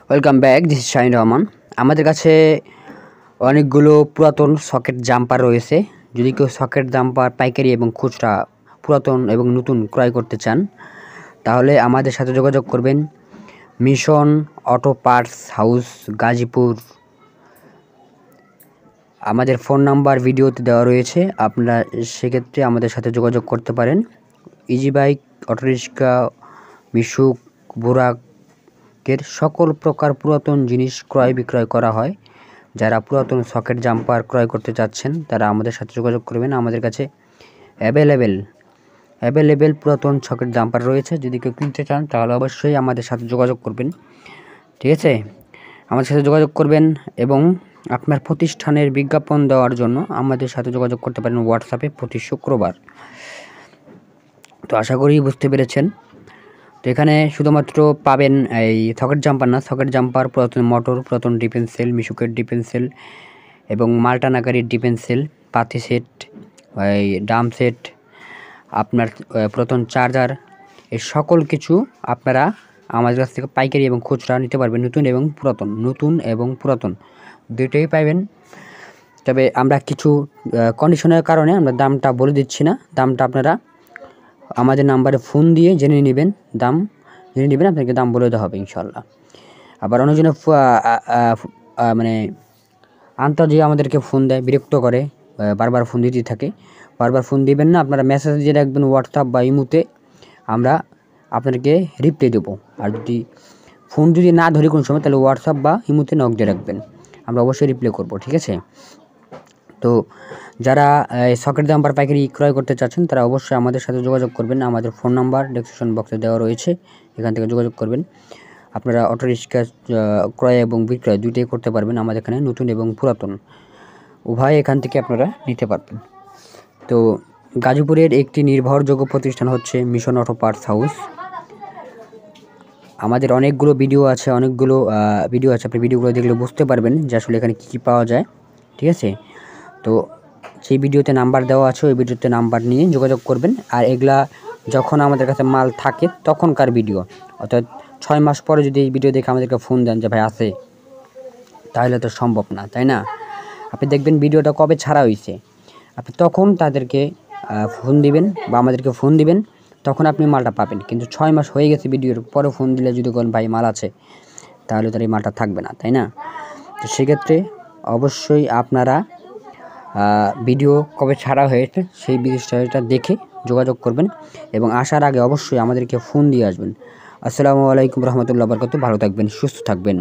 Welcome back, this is Shahin Rahman. আমাদের কাছে অনেকগুলো পুরাতন সকেট জাম্পার রয়েছে। যদি কেউ সকেট জাম্পার পাইকারি এবং খুচরা পুরাতন এবং নতুন ক্রয় করতে চান, তাহলে আমাদের সাথে যোগাযোগ করবেন। Mission auto parts house, Gazipur. আমাদের ফোন নাম্বার ভিডিওতে দেওয়া রয়েছে, আপনারা সেক্ষেত্রে আমাদের সাথে যোগাযোগ করতে পারেন। ইজি বাইক, অটোরিক্সা, মিশুক, বুরাকের সকল প্রকার পুরাতন জিনিস ক্রয় বিক্রয় করা হয়। যারা পুরাতন সকেট জাম্পার ক্রয় করতে চাচ্ছেন তারা আমাদের সাথে যোগাযোগ করবেন। আমাদের কাছে অ্যাভেলেবেল পুরাতন সকেট জাম্পার রয়েছে। যদি কেউ কিনতে চান তাহলে অবশ্যই আমাদের সাথে যোগাযোগ করবেন, ঠিক আছে? আমাদের সাথে যোগাযোগ করবেন এবং আপনার প্রতিষ্ঠানের বিজ্ঞাপন দেওয়ার জন্য আমাদের সাথে যোগাযোগ করতে পারেন হোয়াটসঅ্যাপে প্রতি শুক্রবার। তো আশা করি বুঝতে পেরেছেন। তো এখানে শুধুমাত্র পাবেন এই সকেট জাম্পার না, সকেট জাম্পার, পুরাতন মোটর, পুরাতন ডিফেন্সেল, মিশুকের ডিফেন্সেল এবং মাল্টানাগারির ডিফেন্সেল, পাতি সেট, এই ডাম সেট, আপনার পুরাতন চার্জার, এই সকল কিছু আপনারা আমাদের কাছ থেকে পাইকারি এবং খুচরা নিতে পারবেন। নতুন এবং পুরাতন দুটোই পাবেন। তবে আমরা কিছু কন্ডিশনের কারণে আমরা দামটা বলে দিচ্ছি না। দামটা আপনারা আমাদের নাম্বারে ফোন দিয়ে জেনে নেবেন। আপনাকে দাম বলে দেওয়া হবে ইনশাল্লাহ। আবার অনেকজনে মানে আন্তর্জাতিক আমাদেরকে ফোন দেয়, বিরক্ত করে, বারবার ফোন দিতে থাকে। বারবার ফোন দিবেন না, আপনারা মেসেজ দিয়ে রাখবেন হোয়াটসঅ্যাপ বা ইমোতে, আমরা আপনাদেরকে রিপ্লাই দেবো। আর যদি ফোন না ধরি কোনো সময়, তাহলে হোয়াটসঅ্যাপ বা ইমোতে নক দিয়ে রাখবেন, আমরা অবশ্যই রিপ্লাই করবো, ঠিক আছে? তো যারা সকেট জাম্পার পাইকারি ক্রয় করতে চাচ্ছেন তারা অবশ্যই আমাদের সাথে যোগাযোগ করবেন। আমাদের ফোন নাম্বার ডেসক্রিপশন বক্সে দেওয়া রয়েছে, এখান থেকে যোগাযোগ করবেন। আপনারা অটোরিক্সা ক্রয় এবং বিক্রয় দুইটাই করতে পারবেন। আমাদের এখানে নতুন এবং পুরাতন উভয় এখান থেকে আপনারা নিতে পারবেন। তো গাজীপুরের একটি নির্ভরযোগ্য প্রতিষ্ঠান হচ্ছে মিশন অটো পার্টস হাউস। আমাদের অনেকগুলো ভিডিও আছে, আপনি ভিডিওগুলো দেখলে বুঝতে পারবেন যে আসলে এখানে কী পাওয়া যায়, ঠিক আছে? তো সেই ভিডিওতে নাম্বার দেওয়া আছে, ওই ভিডিওতে নাম্বার নিয়ে যোগাযোগ করবেন। আর এগুলা যখন আমাদের কাছে মাল থাকে তখনকার ভিডিও, অর্থাৎ 6 মাস পরে যদি এই ভিডিও দেখে আমাদেরকে ফোন দেন যে ভাই আছে, তাহলে তো সম্ভব না, তাই না? আপনি দেখবেন ভিডিওটা কবে ছাড়া হয়েছে, আপনি তখন তাদেরকে ফোন দিবেন বা আমাদেরকে ফোন দিবেন, তখন আপনি মালটা পাবেন। কিন্তু 6 মাস হয়ে গেছে ভিডিওর পরে ফোন দিলে যদি বলেন ভাই মাল আছে, তাহলে তার এই মালটা থাকবে না, তাই না? তো সেক্ষেত্রে অবশ্যই আপনারা ভিডিও কবে ছাড়া হয়েছে সেই বিষয়টা দেখে যোগাযোগ করবেন এবং আসার আগে অবশ্যই আমাদেরকে ফোন দিয়ে আসবেন। আসসালামু আলাইকুম রহমতুল্লাহ বরকাতুহু। ভালো থাকবেন, সুস্থ থাকবেন।